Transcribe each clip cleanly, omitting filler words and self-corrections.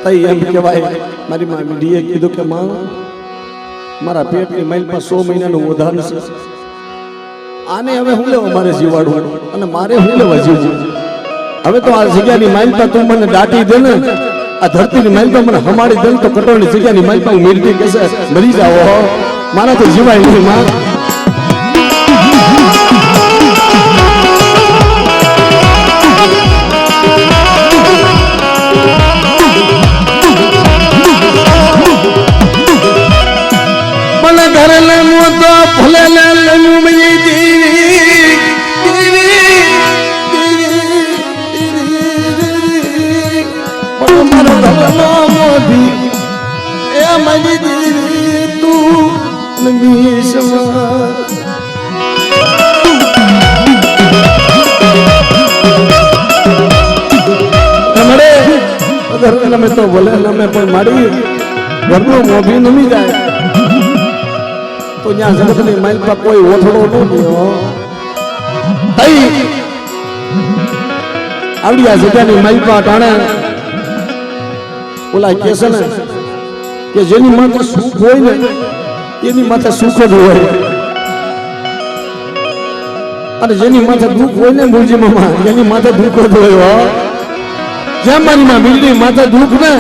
તઈ એમ કહેવાય મારી માં વીડીએ કીધું કે માં મારા પેટની માઇલ પર 100 મહિનાનું વધાન છે આને હવે હું લેવા મારે જીવાડવું અને મારે હું લેવા જીવવું હવે તો આ જગ્યાની માઇલ પર તું મને દાટી દે ને આ ધરતીની માઇલ પર મને હમાડી દે તો કટોળની જગ્યાની માઇલ પર મિલતી કેસે મરી જાઓ મારા તો જીવાય નહીં માં घर लमो तो भले लमो मेरी देवी बड़ा मरो भलो मोदी ए मेरी देवी तू नमी सवार हमारे घर लमे तो भले लमे पर मारी घरनो मोभी नमी जाए तो यहाँ जगत नहीं माइल पर कोई ओथड़ो नहीं हो तई आवड़ी जगह नहीं माइल पर टाणे ओला कैसे ने कि जेनी माथे सुख होय ने एनी माथे सुख ज होय अरे जेनी माथे दुख होय ने मुलजी मामा एनी माथे दुख ज होय हो जे मारी मां बिल्डी माथे दुख ने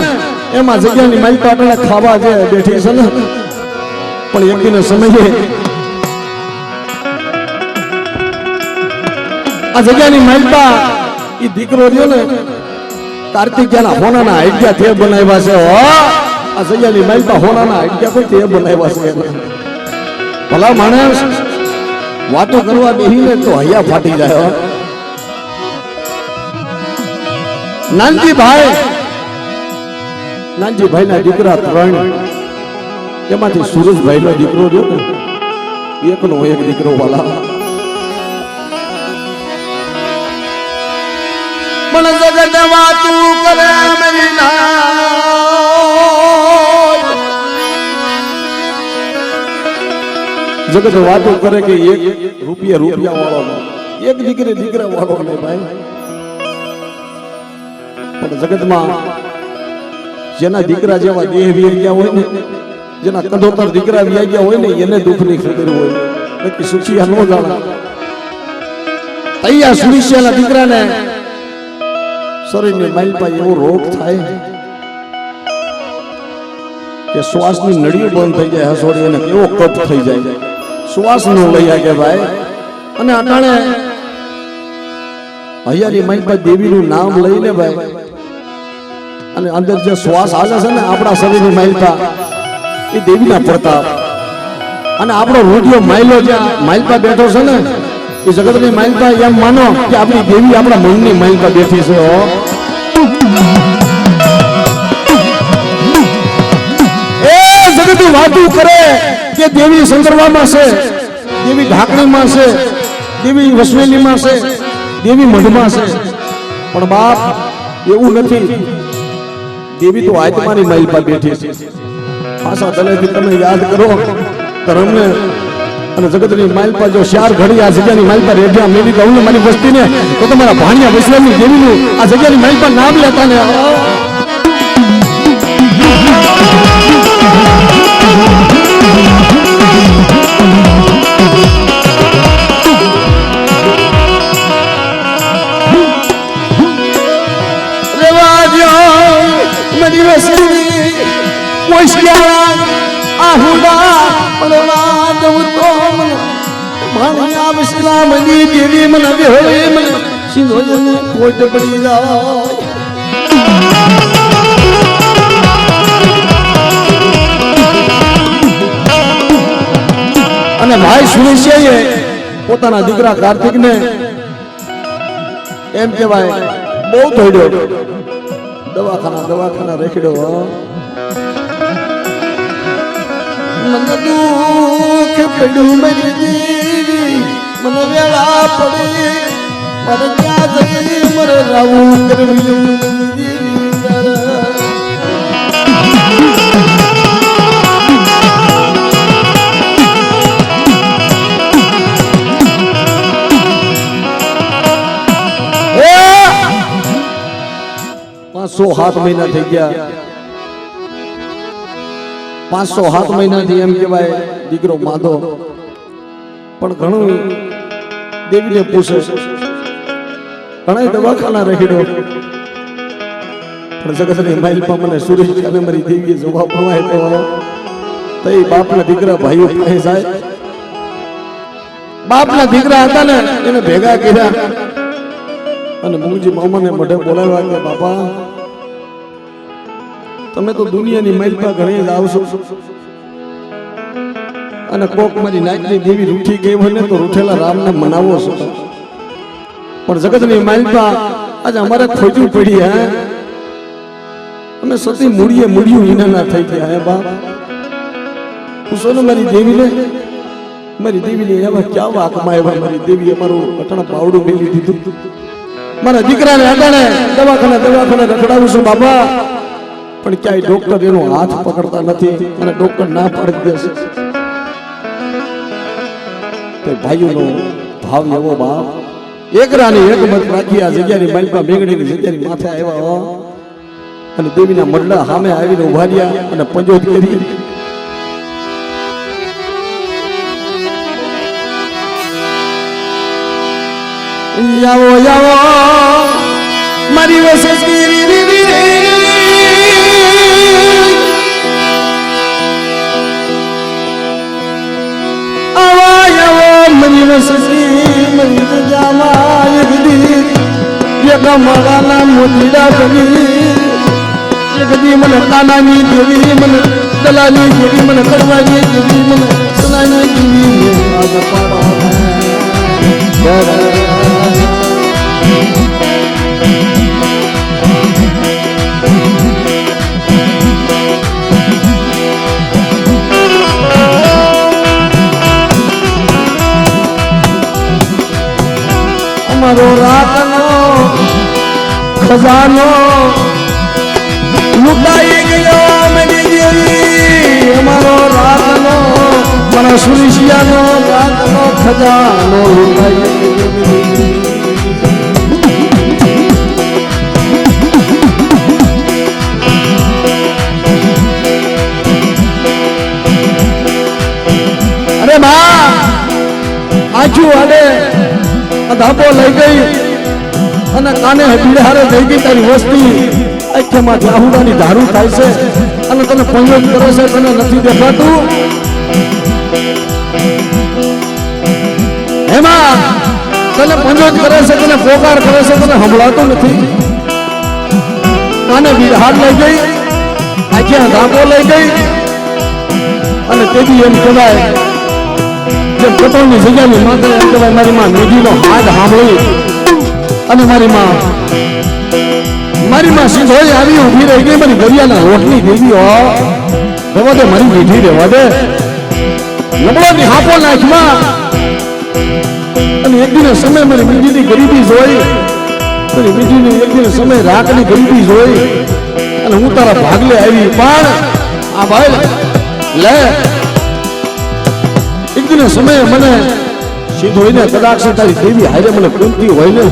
एमा जगह नहीं माइल पर टाणे खावा जे बैठी છે ને પણ એકદીનો સમયે આ જગ્યાની માલપા ઈ દીકરો રહ્યો ને કાર્તિકયાના હોનાના આઈડિયા તે બનાવ્યા છે હો આ જગ્યાની માલપા હોનાના આઈડિયા કોઈ તે બનાવ્યા છે ભલા માણસ વાતો કરવા બેહીને તો હૈયા ફાટી જાય હો નાનજી ભાઈના દીકરા 3 એમાંથી સુરેશભાઈ નો દીકરો રહ્યો ને એકનો એક દીકરો વાલા મન જગત વાતું કરે મેરી ના જગત વાતું કરે કે એક રૂપિયા વાળો એક દીકરા વાળો ને ભાઈ પણ જગતમાં જેના દીકરા જેવા દેહ વીર ગયા હોય ને જેના કદોતર દીકરા વ્યા ગયા હોય ને એને દુઃખની ખબર હોય બાકી સુખિયા ન જાણે તૈયા સુનિશ્યાના દીકરાને શરીરની માઇલ પર એવો રોગ થાય કે શ્વાસની નળીઓ બંધ થઈ જાય હસોડી એને કેવો કફ થઈ જાય શ્વાસ ન લઈ શકે ભાઈ અને અટાણે હૈયાની માઇલ પર દેવીનું નામ લઈને ભાઈ અને અંદર જે શ્વાસ આવે છે ને આપણા શરીરની માઇલ પર એ દેવીના પ્રતાપ અને આપણો રૂઢિયો માઇલો જ્યાં માઇલ પર બેઠો છે ને એ જગતની માઇલ પર એમ માનો કે આપણી દેવી આપણા મનની માઇલ પર બેઠી છે એ જગત વાતું કરે કે દેવી સંદર્ભમાં છે દેવી ઢાકણીમાં છે દેવી વસવેલીમાં છે દેવી મઢમાં છે પણ બાપ એવું નથી દેવી તો આત્માની માઇલ પર બેઠી છે પાછા તલેથી તમે યાદ કરો ધર્મને અને જગતની માઇલ પર જો 4 ઘડી આ જગ્યાની માઇલ પર રેઢિયા મેલી કહું ને મારી વસ્તીને તો તમારા ભાણિયા વૈષ્ણવની દેવીનું આ જગ્યાની માઇલ પર નામ લેતા ને મારી વસ્તી પોષિયા આહુડા પડવા દઉં તો મને ભાણિયા વિશ્રામની દેવી મને વેહળે મને સિંધોને કોટ પડી જાય અને ભાઈ સુરેશિયાએ પોતાના દીકરા કાર્તિકને એમ કહેવાય બહુ ધોડ્યો દવાખાના રેખડ્યો મને દુઃખ પડ્યું મારી દેવી મને વેળા પડે મારે ક્યાં જઈ મારે રાવું કરવી देवी 507 મહિના થઈ ગયા 507 મહિનાથી એમ કહેવાય દીકરો માદો, પણ ઘણું દેવીને પૂછે, ઘણા દવાખાના રહીડો, પણ જગતની માઇલમાં મને સુરેશ અને મારી દેવીએ જવાબ અપાયો તો એ બાપના દીકરા ભાઈઓ પાસે જાય. બાપના દીકરા હતા ને એને ભેગા કર્યા અને મુંગજી મામાને મઢે બોલાવ્યા કે બાપા તમે તો દુનિયાની માઇલમાં ઘણી જ આવશો અને કોક મારી નાચની દેવી રૂઠી ગઈ હોય ને તો રૂઠેલા રામને મનાવો છો, પણ જગતની માઇલમાં આજે અમારે ખોજવું પડી. હે અમે સતી મૂળિયું વિનાના થઈ ગયા. હે બાપ પૂછો ને મારી દેવીને, મારી દેવીને એવા ક્યાં વાકમાં આવ્યા. મારી દેવી અમારું અટણ પાવડું મેલી દીધું. મારા દીકરાને અટાણે દવાખાને રખડાવું છું બાપા, પણ ક્યાંય ડોક્ટર એનો હાથ પકડતા નથી અને ડોક્ટર ના પાડી દેશે. તે ભાઈઓનો ભાવ એવો બાપ, એક રાની એક મત રાખી આ જગ્યાની માલિકા મેઘડીની જગ્યાની માથે આવ્યા અને દેવીના મડલા સામે આવીને ઉભા રહ્યા અને પંજોત કરી. યાવો યાવો મારી વસતી આવા યાવો મારી વસતી મરી જાવા એકદી એક મગાના મોતીડા બની એકદી મને કાનાની દેવી મને દલાની દેવી મને કરવાની દેવી મને સનાની દેવી આગ પાડો અમારો રાતનો ખજાનો લૂંટાઈ ગયો મેરી દેવી. અમારો રાતનો મારા સુરેશિયાનો રાતનો ખજાનો લૂંટાઈ ગયો. અરે બા આખું હાડે ધાબો લઈ ગઈ અને કાને બિહારે લઈ ગઈ તારી વસ્તી આખ્યામાં જાહુડાની ધારું થાય છે અને તને પંજોત કરે છે, તને નથી દેખાતું. એમાં તને પંજોત કરે છે, તને પોકાર કરે છે, તને સંભળાતું નથી. કાને બિહાર લઈ ગઈ, આખ્યા ધાબો લઈ ગઈ અને તેથી એમ કહેવાય જેમ કટોળની જગ્યાની માત્ર એમ કહેવાય મારી માં મેઘીનો હાથ સાંભળી અને મારી માં સીધોઈ આવી ઊભી રહી ગઈ. મારી દરિયાના રોટની દેવી રહેવા દે, મારી મીઠી રહેવા દે. લબડોની હાપો નાખમાં અને એક દિને સમય મારી મીઠીની ગરીબી જોઈ, મારી મીઠીની એક દિને સમય રાખની ગરીબી જોઈ અને હું તારા ભાગલે આવી. પણ આ ભાઈ લે એક દિને સમયે મને સીધોઈને કદાચ તારી દેવી હારે મને પૂનતી હોય ને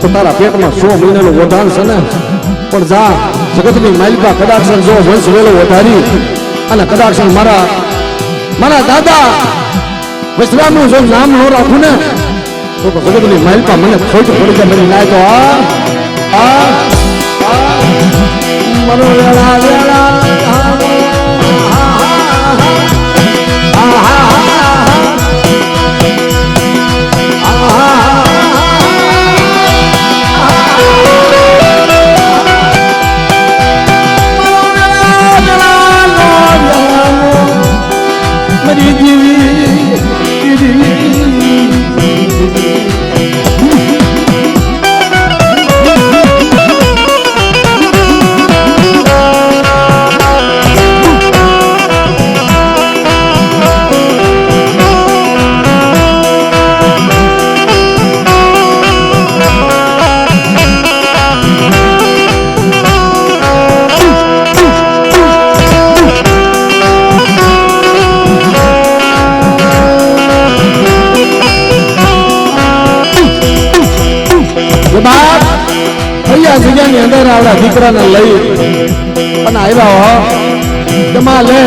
તો તારા પેટમાં 100 મહિનાનું વધાન છે ને, પણ જા જગતની માલિકા કદાચ જો વંશ વેલો વધારી અને કદાચ મારા દાદા વૈશ્રામનું જો નામ ન રાખું ને તો જગતની માલિકા મને ખોટ પડી જાય. મને નાય તો મનો વેળા વેળા જગ્યાની અંદર આવડા દીકરાને લઈ અને આવ્યા એમાં લે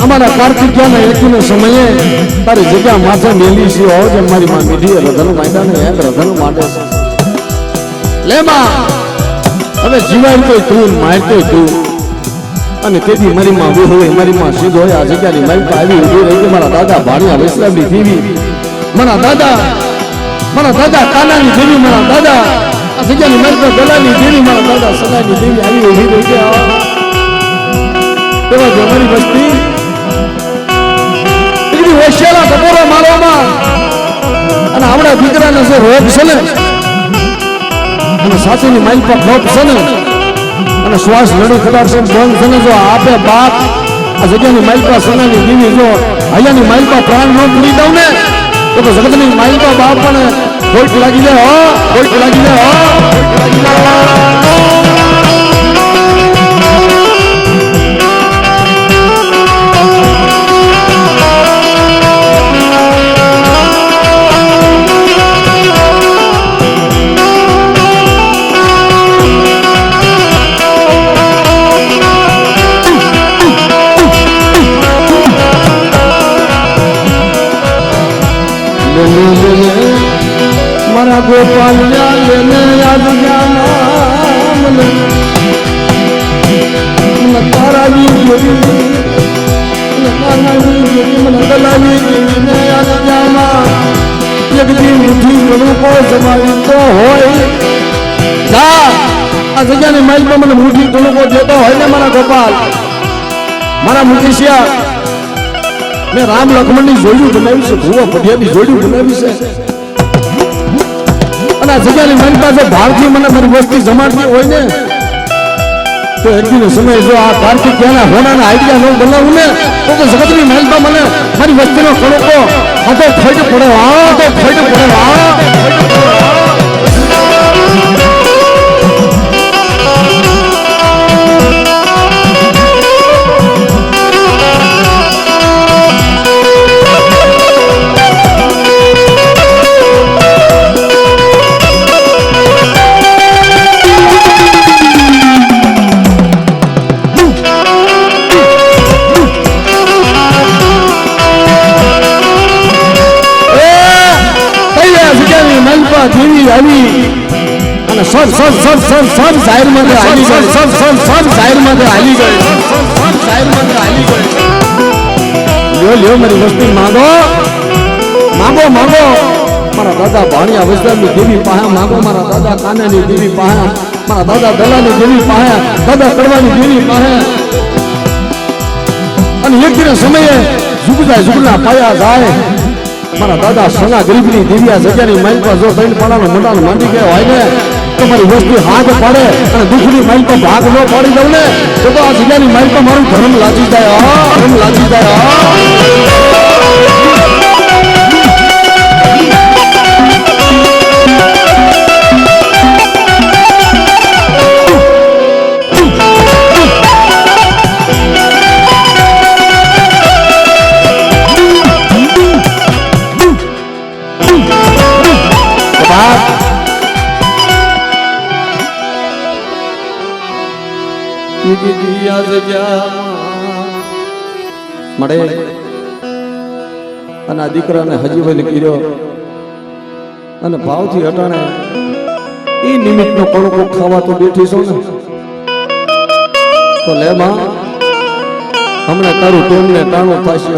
અમારા કાર્તિકિયાના હેતુને સમયે તારી જગ્યા માથે મેલી છે હો જે મારી માં મીઠી હૃદયનું માંડા ને એક હૃદયનું માંડે છે લે માં હવે જીવાય તો તું માર તો તું અને તેથી મારી માં વી હોય મારી માં સીધો હોય આ જગ્યાની મારી પાસે આવી ઊભી રહી કે મારા દાદા ભાણિયા વૈષ્ણવની દેવી મારા દાદા કાનાની દેવી મારા દાદા આ જગ્યાની મારી પાસે દલાની દેવી મારા દાદા સદાની દેવી આવી ઊભી રહી કે તેવા જો મારી વસ્તી એવી હોશિયારા ટકોરા મારવામાં અને આપણા દીકરાને જે રોગ છે ને અને સાચીની માઇલ પર ખોટ છે ને અને શ્વાસ લડી ખડાર છે બંધ છે ને જો આપે બાપ આ જગ્યાની માઇલ પર સોનાની દેવી જો અહીંયાની માઇલ પર પ્રાણ ન પૂરી દઉં ને તો જગતની માઇલ પર બાપ પણ ખોટ લાગી જાય હો ખોટ લાગી જાય હો ખોટ લાગી જાય મારા ગોપાલ લેને યાદ મને તારાની જોડી મને દલાલી જોડીને યાદ જામાં એકદી મીઠી કણુકો જમાવી તો હોય જા આ જગ્યાની માઇલ પર મને મીઠી કણુકો દેતો હોય ને મારા ગોપાલ મારા મુકેશિયા મેં રામ લક્ષ્મણની જોડી બનાવી છે ભુવા પઢિયાની જોડી બનાવી છે અને આ જગ્યાની મારી પાસે ભાવથી મને મારી વસ્તી જમાડતી હોય ને તો એકદીનો સમય જો આ કાર્તિકિયાના હોનાના આઈડિયા ન બનાવું ને તો જગતની માલમાં મને મારી વસ્તીનો કણકો આ તો ફટ પડે હા તો ફટ પડે હા દેવી આવી અને સર જાહેર માં હાલી ગઈ સર જાહેર માં હાલી ગઈ જાહેર માં હાલી ગઈ લ્યો મારી વસ્તી માંગો મારા દાદા ભાણિયા વૈષ્ણવની દેવી પાસે માંગો મારા દાદા કાનાની દેવી પાસે મારા દાદા દલાની દેવી પાસે દાદા કડવાની દેવી પાસે અને એક દિન સમયે ઝુગના પાયા જાય મારા દાદા સના ગરીબની દેવી જગ્યાની માઇલ પર જો ત્રણ પાડાનો મોટાનો માંડી ગયો હોય ને તો મારી વસ્તી હાથ પડે અને દુઃખની માઇલ પર ભાગ ન પાડી દઉં ને તો આ જગ્યાની માઇલ પર મારું ધર્મ લાગી જાય ધર્મ લાગી જાય મળે અને આ દીકરાને હજીવન કર્યો અને ભાવથી હટાણે એ નિમિત્તનો કણકો ખાવા તો બેઠી છો ને તો લે માં હમણાં તારું ટેમને ટાણું થશે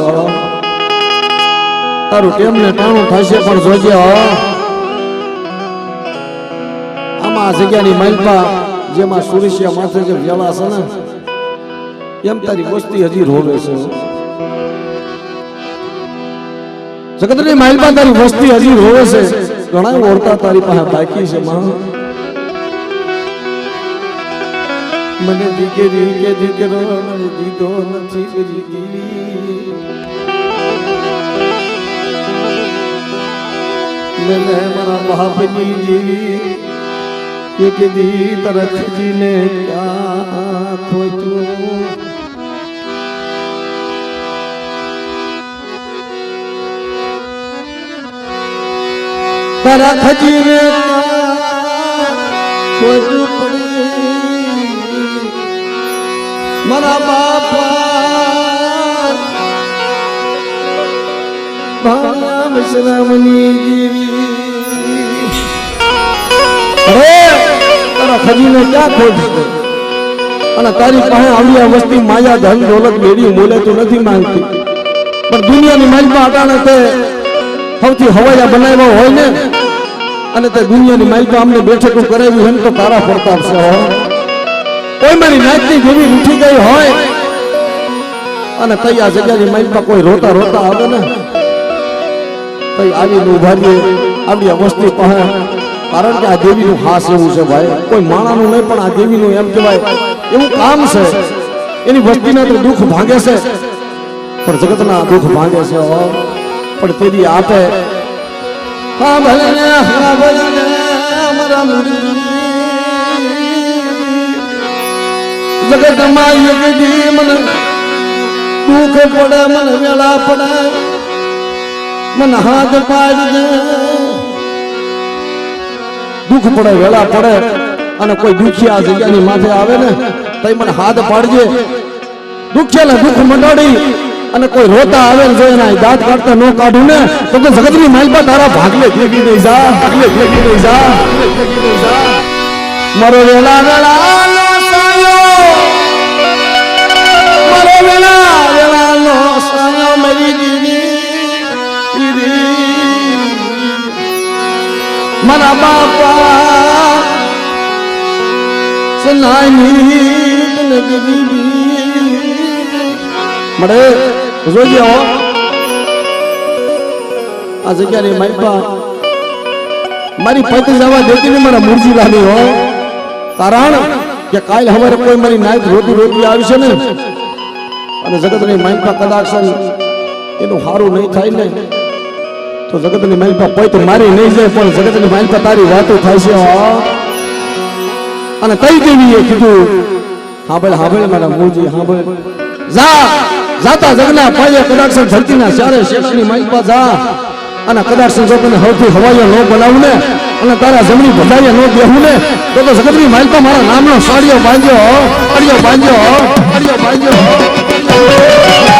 તારું ટેમને ટાણું થશે પણ જોજે આમાં આ જગ્યાની માલપા જેમાં સુરેશિયા માથે જે વેલા છે ને એમ તારી વસ્તી હજી રોવે છે જગતની માલમાં તારી વસ્તી હજી રોવે છે ઘણા ઓળતા તારી પાસે બાકી છે માં મને દીકરી કે દીકરો દીધો નથી મને મારા બાપની જેવી એક દી તરખજીને ક્યાં ખોટું તરખજીને ખોટું પડી મારા બાપા ભાણા વસરામની દેવી અરે તારા ખજીને ક્યાં ખોજ છે અને તારી પાસે આવી આ વસ્તી માયા ધન દોલત મેળી મોલે તો નથી માંગતી પણ દુનિયાની માલમાં અટાણે તે સૌથી હવાયા બનાવ્યા હોય ને અને તે દુનિયાની માલમાં અમને બેઠકું કરાવી હોય તો તારા પ્રતાપ છે કોઈ મારી નાચની જેવી ઉઠી ગઈ હોય અને તઈ આ જગ્યાની માલમાં કોઈ રોતા રોતા આવે ને તઈ આવીને ઉભા રહીએ આપણી આ વસ્તી પાસે કારણ કે આ દેવીનું ખાસ એવું છે ભાઈ કોઈ માણાનું નહીં પણ આ દેવીનું એમ કહેવાય એવું કામ છે એની વસ્તીના તો દુઃખ ભાંગે છે પણ જગતના દુઃખ ભાંગે છે પણ તેની આપે હા ભલે ને અમારા જગતમાં યગડી મને દુઃખ પડે મને વેળા પડે મને હાથ પાડી દુઃખ પડે વેળા પડે અને કોઈ દુખિયા જગ્યાની માથે આવે ને તો મને હાથ પાડજે દુખિયાને દુઃખ મંડાડી અને કોઈ રોતા આવે ને જો એના દાંત કાઢતા ન કાઢું ને તો જગતની માલપા તારા ભાગલે ભેગી નહીં જા ભાગલે ભેગી નહીં જા મારો વેળા વેળા નો સાયો મારો વેળા વેળા નો સાયો મેરી દીદી મારા બાપા સનાની તને દીદી મળે જોઈએ હો આ જગ્યાની માલપા મારી પતિ જવા દેતી ને મારા મુરજી લાલી હો કારણ કે કાલ હવારે કોઈ મારી નાઈટ રોતી રોતી આવી છે ને અને જગતની માલપા કદાચ એનું સારું નહીં થાય ને તો જગતની માલપા કોઈ તો મારી નહીં જાય પણ જગતની માલપા તારી વાતો થાય છે અને તઈ દેવીએ કીધું હાંભળ મારા મુરજી હાંભળ જા જાતા જગના પાયે કદાચ ધરતીના ચારે શેષની માલપા જા અને કદાચ જો તને સૌથી હવાયો ન બનાવું ને અને તારા જમણી ભલાઈએ ન દેવું ને તો જગતની માલપા મારા નામનો સાડિયો બાંધ્યો અડિયો બાંધ્યો અડિયો બાંધ્યો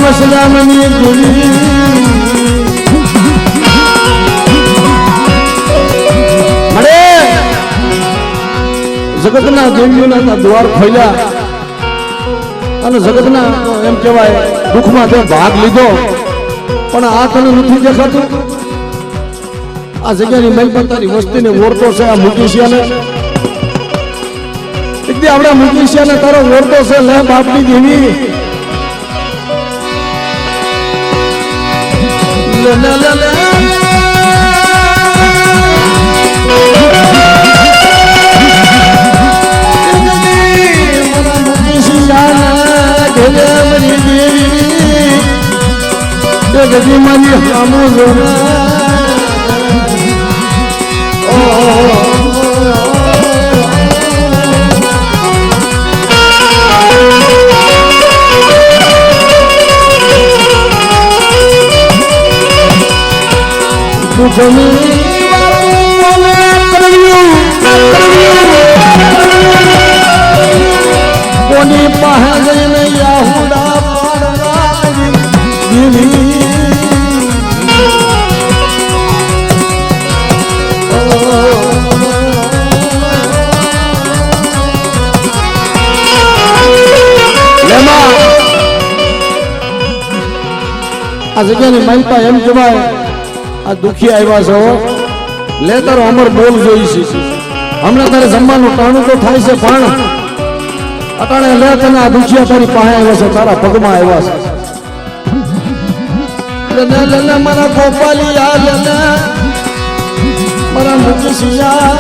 વસરામની દેવી મળે જગતના દેવીઓના દ્વાર ખોલ્યા અને જગતના એમ કહેવાય દુઃખમાં તે ભાગ લીધો પણ આ તને નથી દેખાતું આ જગ્યાની મલપતાની વસ્તીને ઓળતો છે આ મુકેશિયાને એકદી આપણા મુકેશિયાને તારો ઓળતો છે લે બાપની દેવી જગદી મારી સામુ કોની પાસે જઈને યાહુડા આ જગ્યાની માલપા એમ કહેવાય આ દુખી આવ્યા છો લે તારો અમર બોલ જોઈ છે હમણાં તારે જમવાનું ટાણું તો થાય છે પણ અટાણે લે તને આ દુખિયા તારી પાસે આવ્યા છે તારા પગમાં આવ્યા છે લને લને મારા ગોપાલિયા લને મારા મુકેશિયા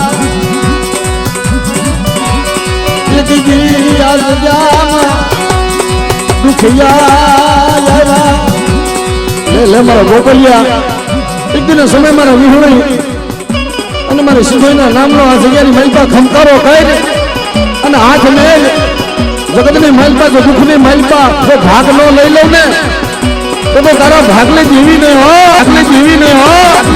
એક દી આજ જામ દુખિયા લે મારા ગોપાલિયા એક દિન સમય મારા વિહોણી અને મારા સિંહોના નામનો આ જગ્યાની મલપા ખમકારો કરી અને હાથ મેલ જગતની મલપા કે દુઃખની મલપા જો ભાગ નો લઈ લઉં ને તો તારા ભાગલે દેવી નહીં હો ભાગલે દેવી નહીં હો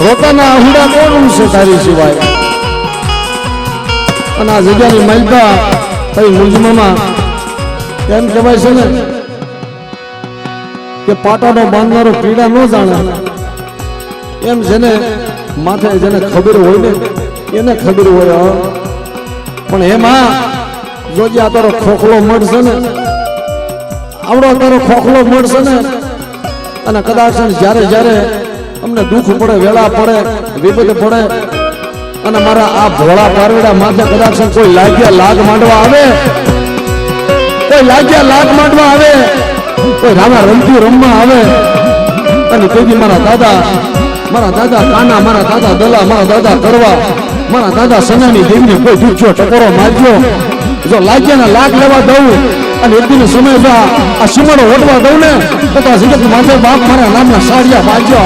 રોતાના હુડા કોણ છે તારી સિવાય અને આ જગ્યાની મલપા કઈ મુંજમાં એમ કહેવાય છે ને કે પાટાનો બાંધનારો પીડા ન જાણે એમ જેને માથે જેને ખબર હોય ને એને ખબર હોય પણ એમાં જોજે આ તારો ખોખલો મળશે ને આવડો તારો ખોખલો મળશે ને અને કદાચ જ્યારે જ્યારે અમને દુઃખ પડે વેળા પડે વિપદ પડે અને મારા આ ભોળા પારવેડા માથે કદાચ કોઈ લાગ્યા લાગ માંડવા આવે કોઈ લાગ્યા લાગ માંડવા આવે કોઈ રામા રમતી રમવા આવે અને તેથી મારા દાદા કાના મારા દાદા દલા મારા દાદા કરવા મારા દાદા સનાની દેવીને કોઈ દુખ્યો ટકોરો મારજો જો લાગ્યા ને લાગ લેવા દઉં અને એક દિન સમય આ સીમાડો ઓટવા દઉં ને તો જગત માથે બાપ મારા નામના સાડિયા બાંધ્યો